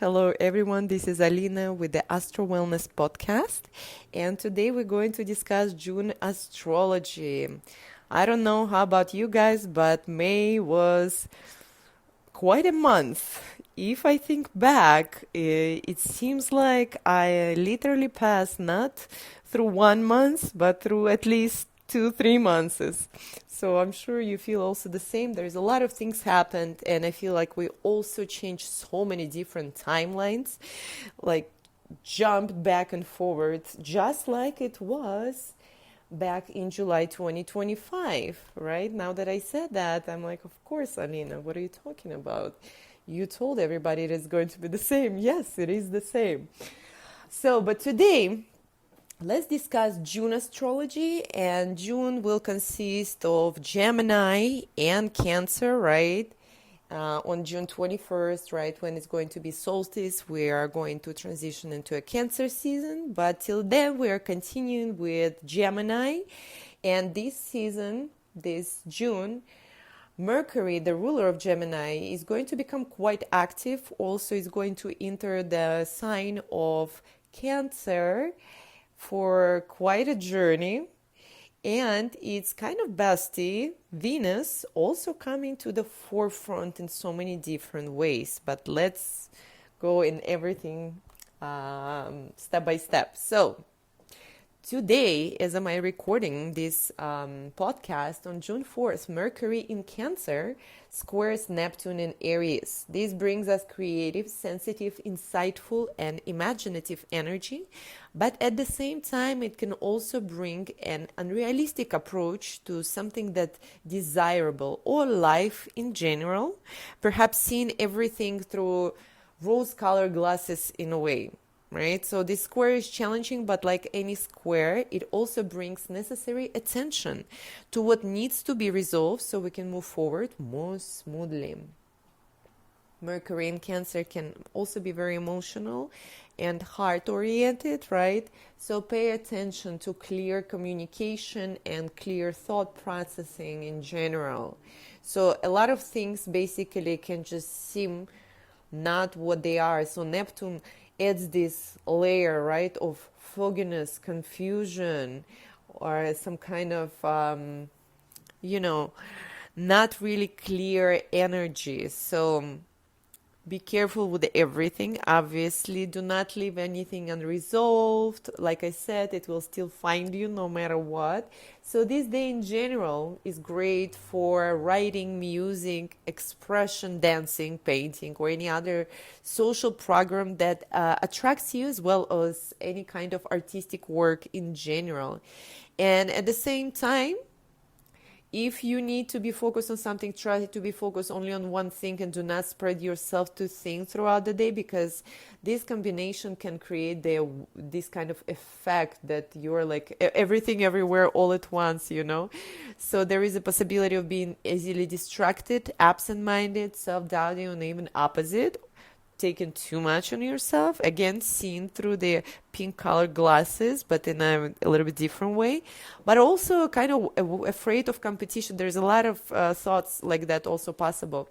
Hello, everyone. This is Alina with the Astro Wellness Podcast. And today we're going to discuss June Astrology. I don't know how about you guys, but May was quite a month. If I think back, it seems like I literally passed not through 1 month, but through at least 2, 3 months. So I'm sure you feel also the same. There's a lot of things happened, and I feel like we also changed so many different timelines, like jumped back and forward, just like it was back in July 2025, right? Now that I said that, I'm like, of course, Alina, what are you talking about? You told everybody it is going to be the same. Yes, it is the same. So, but today, let's discuss June astrology, and June will consist of Gemini and Cancer, right? On June 21st, right, when it's going to be solstice, we are going to transition into a Cancer season. But till then, we are continuing with Gemini. And this season, this June, Mercury, the ruler of Gemini, is going to become quite active. Also, is going to enter the sign of Cancer for quite a journey. And it's kind of bestie, Venus, also coming to the forefront in so many different ways. But let's go in everything step by step. So, today, as am I recording this podcast on June 4th, Mercury in Cancer squares Neptune in Aries. This brings us creative, sensitive, insightful, and imaginative energy. But at the same time, it can also bring an unrealistic approach to something that desirable or life in general, perhaps seeing everything through rose-colored glasses in a way. Right? So this square is challenging, but like any square, it also brings necessary attention to what needs to be resolved so we can move forward more smoothly. Mercury in Cancer can also be very emotional and heart-oriented, right? So pay attention to clear communication and clear thought processing in general. So a lot of things basically can just seem not what they are. So Neptune adds this layer, right, of fogginess, confusion, or some kind of, not really clear energy. So be careful with everything. Obviously, do not leave anything unresolved. Like I said, it will still find you no matter what. So this day in general is great for writing, music, expression, dancing, painting, or any other social program that attracts you, as well as any kind of artistic work in general. And at the same time, if you need to be focused on something, try to be focused only on one thing and do not spread yourself to think throughout the day, because this combination can create this kind of effect that you're like everything everywhere all at once, So there is a possibility of being easily distracted, absent-minded, self-doubting, and even opposite, taken too much on yourself, again seen through the pink colored glasses, but in a little bit different way, but also kind of afraid of competition. There's a lot of thoughts like that also possible.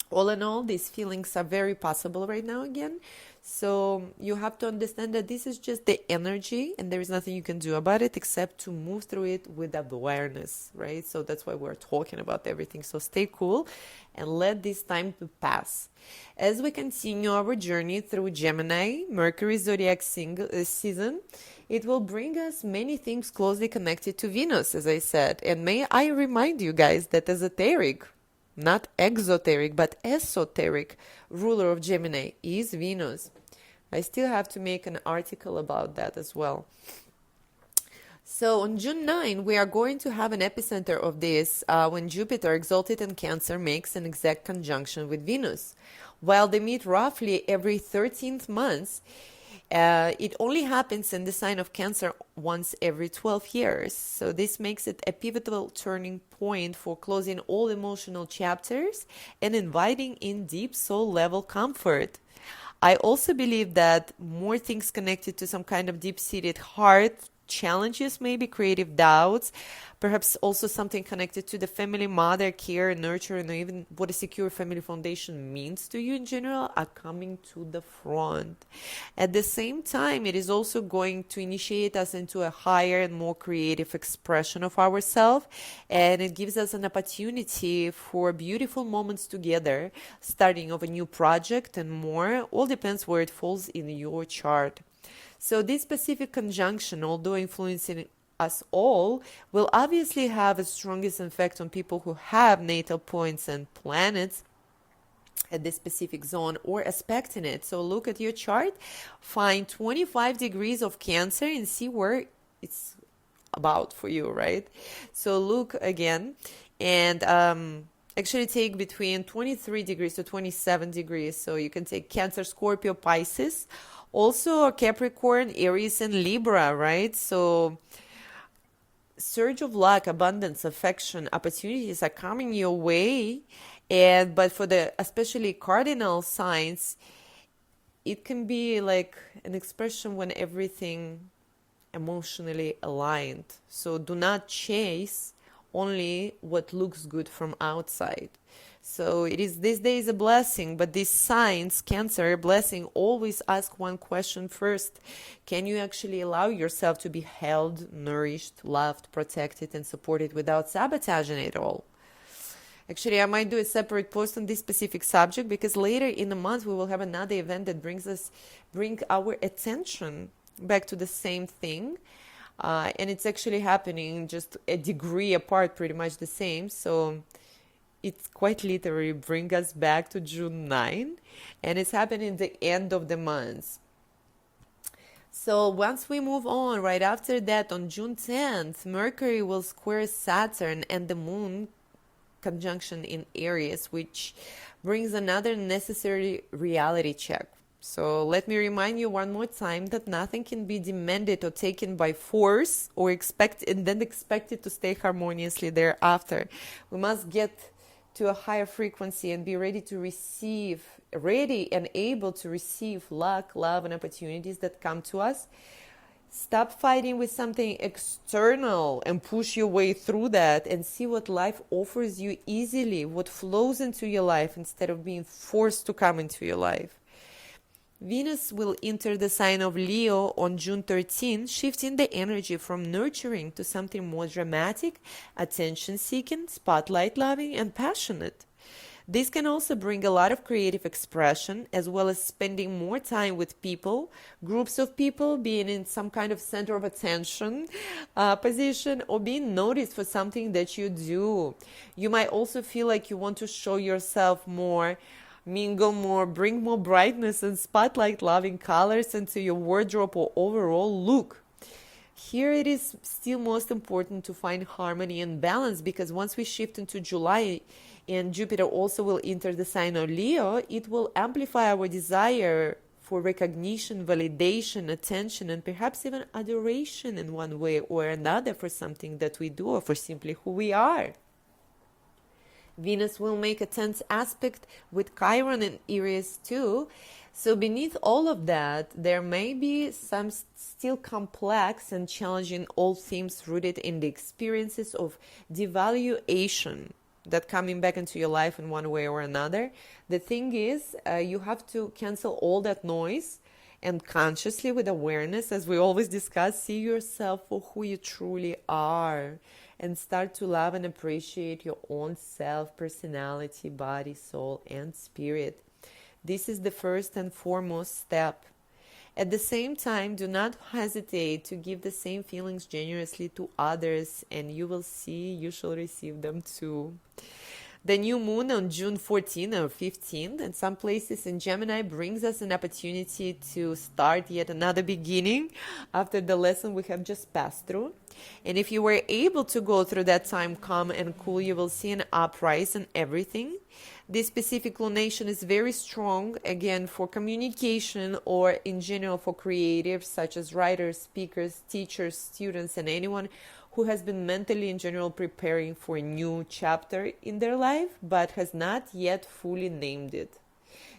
All in all, these feelings are very possible right now again. So you have to understand that this is just the energy, and there is nothing you can do about it except to move through it with awareness, right? So that's why we're talking about everything. So stay cool and let this time to pass. As we continue our journey through Gemini, Mercury zodiac season, it will bring us many things closely connected to Venus, as I said. And may I remind you guys that esoteric, not exoteric, but esoteric ruler of Gemini is Venus. I still have to make an article about that as well. So on June 9, we are going to have an epicenter of this when Jupiter, exalted in Cancer, makes an exact conjunction with Venus. While they meet roughly every 13th month, it only happens in the sign of Cancer once every 12 years. So this makes it a pivotal turning point for closing all emotional chapters and inviting in deep soul level comfort. I also believe that more things connected to some kind of deep-seated heart challenges, maybe creative doubts, perhaps also something connected to the family, mother, care, nurture, and even what a secure family foundation means to you in general are coming to the front. At the same time, it is also going to initiate us into a higher and more creative expression of ourselves, and it gives us an opportunity for beautiful moments together, starting of a new project and more. All depends where it falls in your chart. So this specific conjunction, although influencing us all, will obviously have the strongest effect on people who have natal points and planets at this specific zone or aspect in it. So look at your chart, find 25 degrees of Cancer and see where it's about for you, right? So look again and actually take between 23 degrees to 27 degrees. So you can take Cancer, Scorpio, Pisces, also Capricorn, Aries, and Libra, right? So surge of luck, abundance, affection, opportunities are coming your way. But for the especially cardinal signs, it can be like an expression when everything emotionally aligned. So do not chase only what looks good from outside. So it is this day is a blessing, but these signs, Cancer, blessing, always ask one question first. Can you actually allow yourself to be held, nourished, loved, protected, and supported without sabotaging it all? Actually, I might do a separate post on this specific subject because later in the month we will have another event that bring our attention back to the same thing. And it's actually happening just a degree apart, pretty much the same. So it's quite literally bring us back to June 9, and it's happening the end of the month. So once we move on, right after that, on June 10th, Mercury will square Saturn and the Moon conjunction in Aries, which brings another necessary reality check. So let me remind you one more time that nothing can be demanded or taken by force or expected to stay harmoniously thereafter. We must get to a higher frequency and be ready and able to receive luck, love, and opportunities that come to us. Stop fighting with something external and push your way through that and see what life offers you easily, what flows into your life instead of being forced to come into your life. Venus will enter the sign of Leo on June 13, shifting the energy from nurturing to something more dramatic, attention-seeking, spotlight-loving, and passionate. This can also bring a lot of creative expression, as well as spending more time with people, groups of people, being in some kind of center of attention position, or being noticed for something that you do. You might also feel like you want to show yourself more, mingle more, bring more brightness and spotlight-loving colors into your wardrobe or overall look. Here it is still most important to find harmony and balance, because once we shift into July and Jupiter also will enter the sign of Leo, it will amplify our desire for recognition, validation, attention, and perhaps even adoration in one way or another for something that we do or for simply who we are. Venus will make a tense aspect with Chiron and Aries too. So beneath all of that, there may be some still complex and challenging old themes rooted in the experiences of devaluation that coming back into your life in one way or another. The thing is, you have to cancel all that noise and consciously, with awareness, as we always discuss, see yourself for who you truly are and start to love and appreciate your own self, personality, body, soul, and spirit. This is the first and foremost step. At the same time, do not hesitate to give the same feelings generously to others, and you will see you shall receive them too. The new moon on June 14 or 15 in some places in Gemini brings us an opportunity to start yet another beginning after the lesson we have just passed through. And if you were able to go through that time calm and cool, you will see an uprise in everything. This specific lunation is very strong, again, for communication or in general for creatives such as writers, speakers, teachers, students, and anyone who has been mentally in general preparing for a new chapter in their life but has not yet fully named it.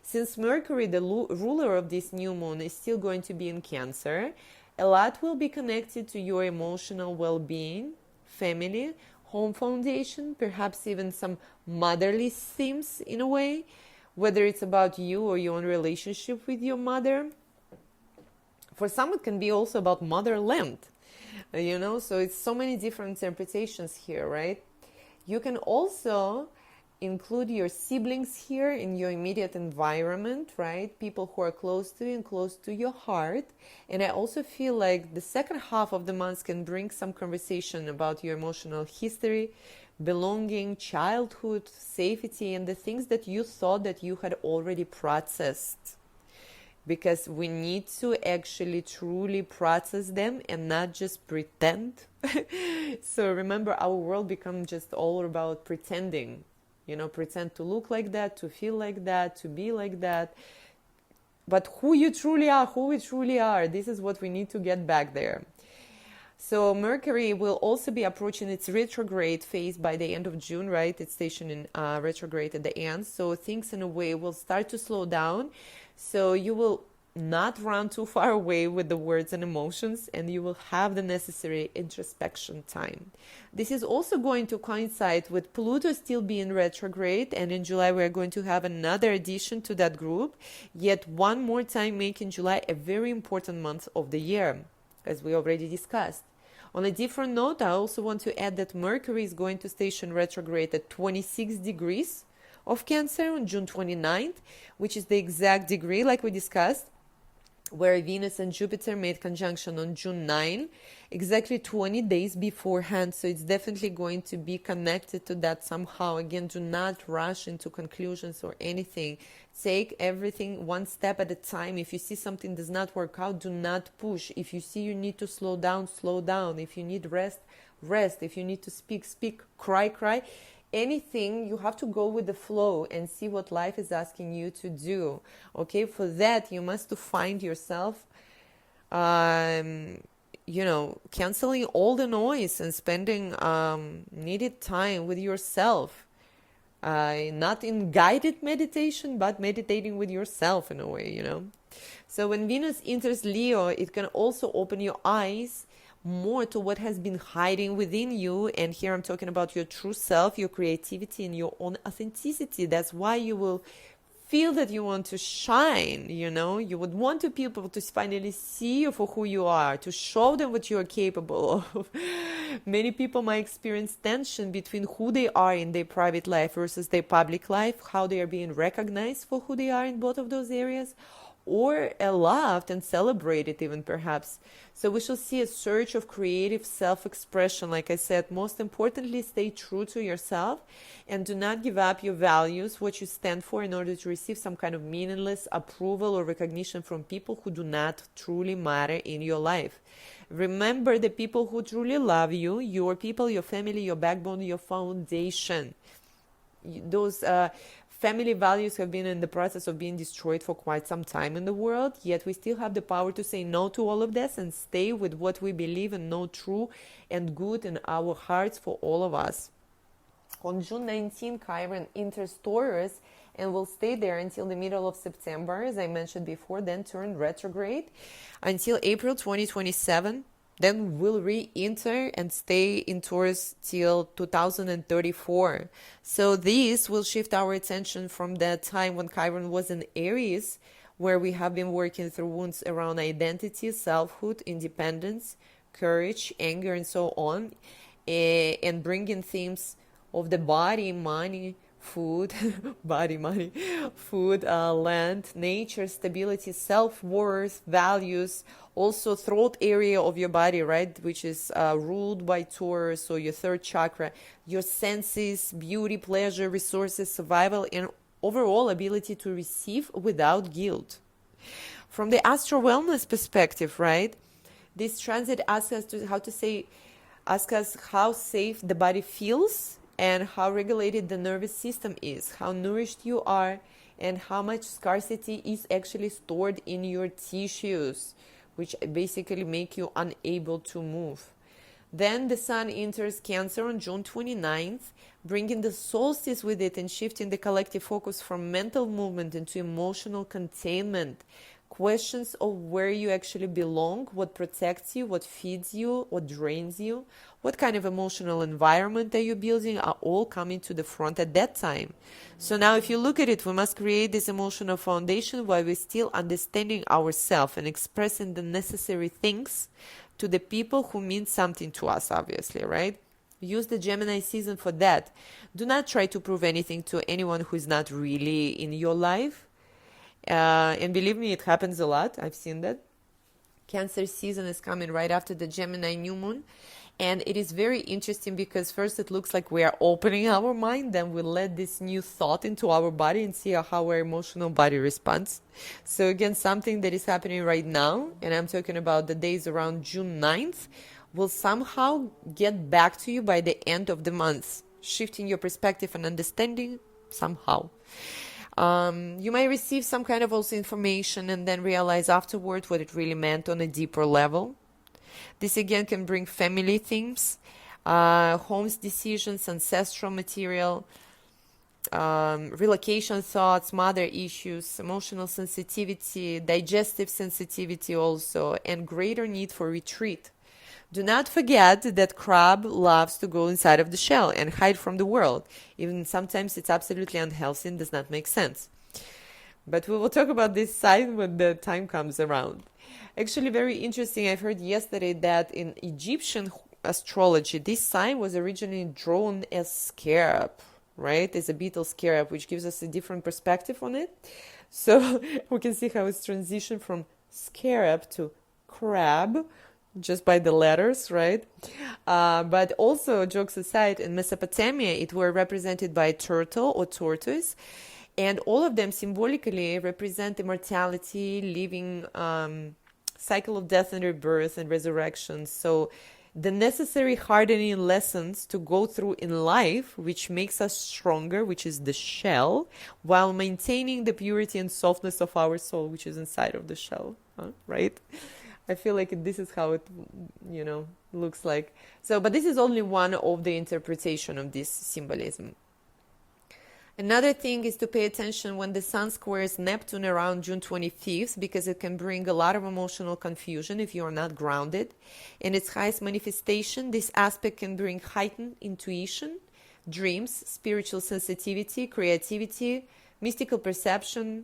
Since Mercury, the ruler of this new moon, is still going to be in Cancer, A lot will be connected to your emotional well-being, family, home foundation, perhaps even some motherly themes in a way, whether it's about you or your own relationship with your mother. For some, it can be also about motherland, so it's so many different interpretations here, right? You can also include your siblings here in your immediate environment, right? People who are close to you and close to your heart. And I also feel like the second half of the month can bring some conversation about your emotional history, belonging, childhood, safety, and the things that you thought that you had already processed. Because we need to actually truly process them and not just pretend. So remember, our world becomes just all about pretending. Pretend to look like that, to feel like that, to be like that. But who you truly are, who we truly are, this is what we need to get back there. So Mercury will also be approaching its retrograde phase by the end of June, right? It's stationing retrograde at the end. So things in a way will start to slow down. So you will not run too far away with the words and emotions, and you will have the necessary introspection time. This is also going to coincide with Pluto still being retrograde, and in July we're going to have another addition to that group, yet one more time making July a very important month of the year, as we already discussed. On a different note, I also want to add that Mercury is going to station retrograde at 26 degrees of Cancer on June 29th, which is the exact degree like we discussed, where Venus and Jupiter made conjunction on June 9, exactly 20 days beforehand. So it's definitely going to be connected to that somehow. Again, do not rush into conclusions or anything. Take everything one step at a time. If you see something does not work out, do not push. If you see you need to slow down, slow down. If you need rest, rest. If you need to speak, speak. Cry, cry. Anything, you have to go with the flow and see what life is asking you to do. Okay, for that you must to find yourself canceling all the noise and spending needed time with yourself, not in guided meditation but meditating with yourself in a way. So when Venus enters Leo, it can also open your eyes more to what has been hiding within you. And here I'm talking about your true self, your creativity, and your own authenticity. That's why you will feel that you want to shine. You would want to people to finally see you for who you are, to show them what you are capable of. Many people might experience tension between who they are in their private life versus their public life, how they are being recognized for who they are in both of those areas, or loved and celebrated even perhaps. So we shall see a surge of creative self-expression. Like I said, most importantly, stay true to yourself and do not give up your values, what you stand for, in order to receive some kind of meaningless approval or recognition from people who do not truly matter in your life. Remember the people who truly love you, your people, your family, your backbone, your foundation. Those family values have been in the process of being destroyed for quite some time in the world, yet we still have the power to say no to all of this and stay with what we believe and know true and good in our hearts for all of us. On June 19, Chiron enters Taurus and will stay there until the middle of September, as I mentioned before, then turn retrograde until April 2027. Then we'll re-enter and stay in Taurus till 2034. So this will shift our attention from that time when Chiron was in Aries, where we have been working through wounds around identity, selfhood, independence, courage, anger, and so on, and bringing themes of the body, money, food, body, money, food, land, nature, stability, self-worth, values, also throat area of your body, right, which is ruled by Taurus, so your third chakra, your senses, beauty, pleasure, resources, survival, and overall ability to receive without guilt. From the astro wellness perspective, right, this transit asks us how safe the body feels and how regulated the nervous system is, how nourished you are, and how much scarcity is actually stored in your tissues, which basically make you unable to move. Then the sun enters Cancer on June 29th, bringing the solstice with it and shifting the collective focus from mental movement into emotional containment. questions of where you actually belong, what protects you, what feeds you, what drains you, what kind of emotional environment that you're building are all coming to the front at that time. So now if you look at it, we must create this emotional foundation while we're still understanding ourselves and expressing the necessary things to the people who mean something to us, obviously, right? Use the Gemini season for that. Do not try to prove anything to anyone who is not really in your life. And believe me, it happens a lot. I've seen that. Cancer season is coming right after the Gemini new moon. And it is very interesting because first it looks like we are opening our mind, then we let this new thought into our body and see how our emotional body responds. So again, something that is happening right now, and I'm talking about the days around June 9th, will somehow get back to you by the end of the month, shifting your perspective and understanding somehow. You might receive some kind of also information and then realize afterward what it really meant on a deeper level. This again can bring family themes, homes decisions, ancestral material, relocation thoughts, mother issues, emotional sensitivity, digestive sensitivity also, and greater need for retreat. Do not forget that crab loves to go inside of the shell and hide from the world. Even sometimes it's absolutely unhealthy and does not make sense. But we will talk about this sign when the time comes around. Actually, very interesting. I've heard yesterday that in Egyptian astrology, this sign was originally drawn as scarab, right? As a beetle scarab, which gives us a different perspective on it. So we can see how it's transitioned from scarab to crab, just by the letters, right? But also, jokes aside, in Mesopotamia, it were represented by a turtle or tortoise, and all of them symbolically represent immortality, living cycle of death and rebirth and resurrection. So the necessary hardening lessons to go through in life, which makes us stronger, which is the shell, while maintaining the purity and softness of our soul, which is inside of the shell, right? I feel like this is how it, looks like. So, but this is only one of the interpretation of this symbolism. Another thing is to pay attention when the sun squares Neptune around June 25th, because it can bring a lot of emotional confusion if you are not grounded. In its highest manifestation, this aspect can bring heightened intuition, dreams, spiritual sensitivity, creativity, mystical perception.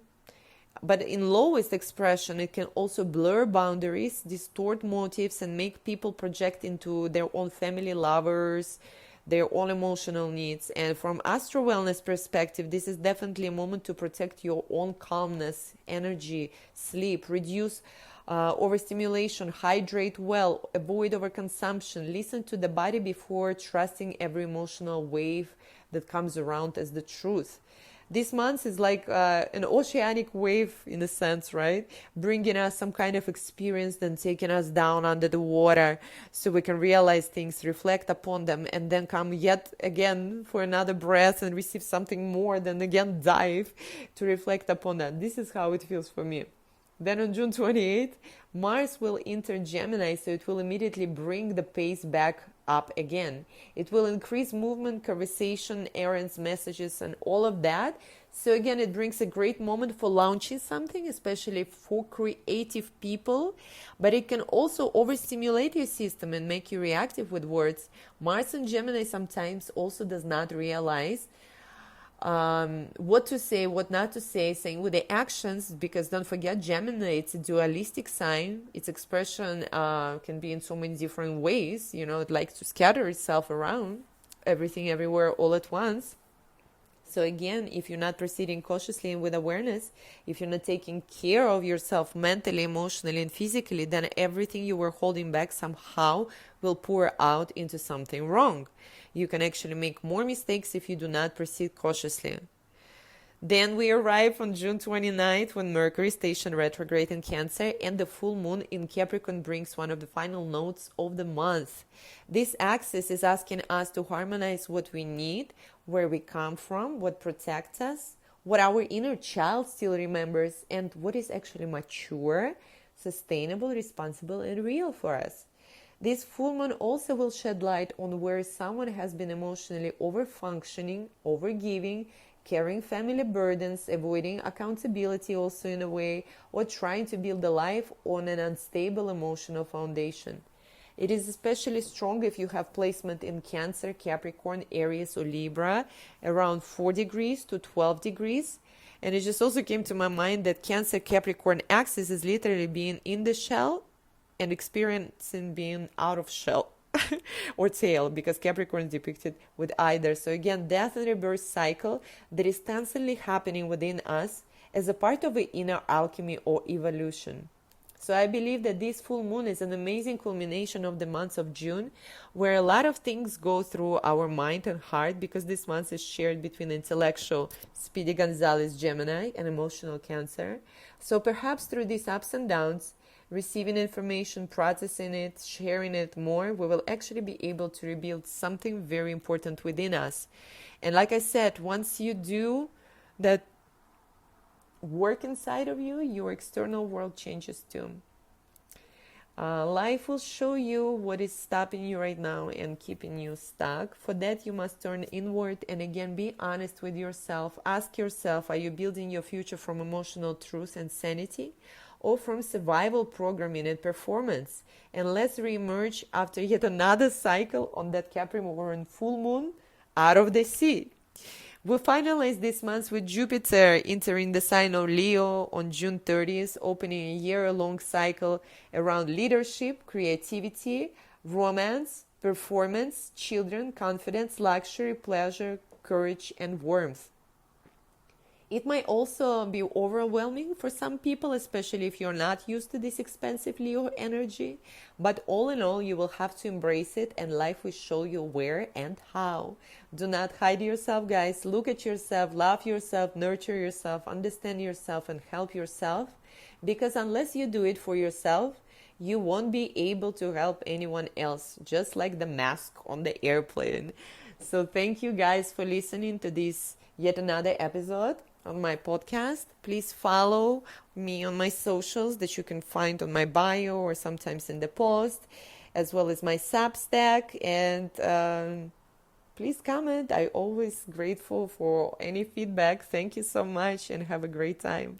But in lowest expression, it can also blur boundaries, distort motives, and make people project into their own family, lovers, their own emotional needs. And from astro wellness perspective, this is definitely a moment to protect your own calmness, energy, sleep, reduce overstimulation, hydrate well, avoid overconsumption, listen to the body before trusting every emotional wave that comes around as the truth. This month is like an oceanic wave in a sense, right? Bringing us some kind of experience, then taking us down under the water so we can realize things, reflect upon them, and then come yet again for another breath and receive something more, then again dive to reflect upon that. This is how it feels for me. Then on June 28th, Mars will enter Gemini, so it will immediately bring the pace back up again. It will increase movement, conversation, errands, messages, and all of that. So again, it brings a great moment for launching something, especially for creative people, but it can also overstimulate your system and make you reactive with words. Mars in Gemini sometimes also does not realize what to say, what not to say, saying with the actions, because don't forget, Gemini, it's a dualistic sign. Its expression can be in so many different ways. It likes to scatter itself around, everything, everywhere, all at once. So again, if you're not proceeding cautiously and with awareness, if you're not taking care of yourself mentally, emotionally, and physically, then everything you were holding back somehow will pour out into something wrong. You can actually make more mistakes if you do not proceed cautiously. Then we arrive on June 29th when Mercury stationed retrograde in Cancer and the full moon in Capricorn brings one of the final notes of the month. This axis is asking us to harmonize what we need, where we come from, what protects us, what our inner child still remembers, and what is actually mature, sustainable, responsible, and real for us. This full moon also will shed light on where someone has been emotionally over-functioning, over-giving, carrying family burdens, avoiding accountability also in a way, or trying to build a life on an unstable emotional foundation. It is especially strong if you have placement in Cancer, Capricorn, Aries, or Libra around 4 degrees to 12 degrees. And it just also came to my mind that Cancer Capricorn axis is literally being in the shell and experiencing being out of shell or tail, because Capricorn is depicted with either. So again, death and rebirth cycle that is constantly happening within us as a part of the inner alchemy or evolution. So I believe that this full moon is an amazing culmination of the months of June, where a lot of things go through our mind and heart, because this month is shared between intellectual Speedy Gonzalez Gemini and emotional Cancer. So perhaps through these ups and downs, receiving information, processing it, sharing it more, we will actually be able to rebuild something very important within us. And like I said, once you do that work inside of you, your external world changes too. Life will show you what is stopping you right now and keeping you stuck. For that, you must turn inward and again be honest with yourself. Ask yourself, are you building your future from emotional truth and sanity, or from survival programming and performance? And let's reemerge after yet another cycle on that Capricorn full moon out of the sea. We'll finalize this month with Jupiter entering the sign of Leo on June 30th, opening a year-long cycle around leadership, creativity, romance, performance, children, confidence, luxury, pleasure, courage, and warmth. It might also be overwhelming for some people, especially if you're not used to this expensive Leo energy. But all in all, you will have to embrace it, and life will show you where and how. Do not hide yourself, guys. Look at yourself, love yourself, nurture yourself, understand yourself, and help yourself. Because unless you do it for yourself, you won't be able to help anyone else, just like the mask on the airplane. So thank you guys for listening to this yet another episode on my podcast. Please follow me on my socials that you can find on my bio or sometimes in the post, as well as my Substack. And please comment. I'm always grateful for any feedback. Thank you so much and have a great time.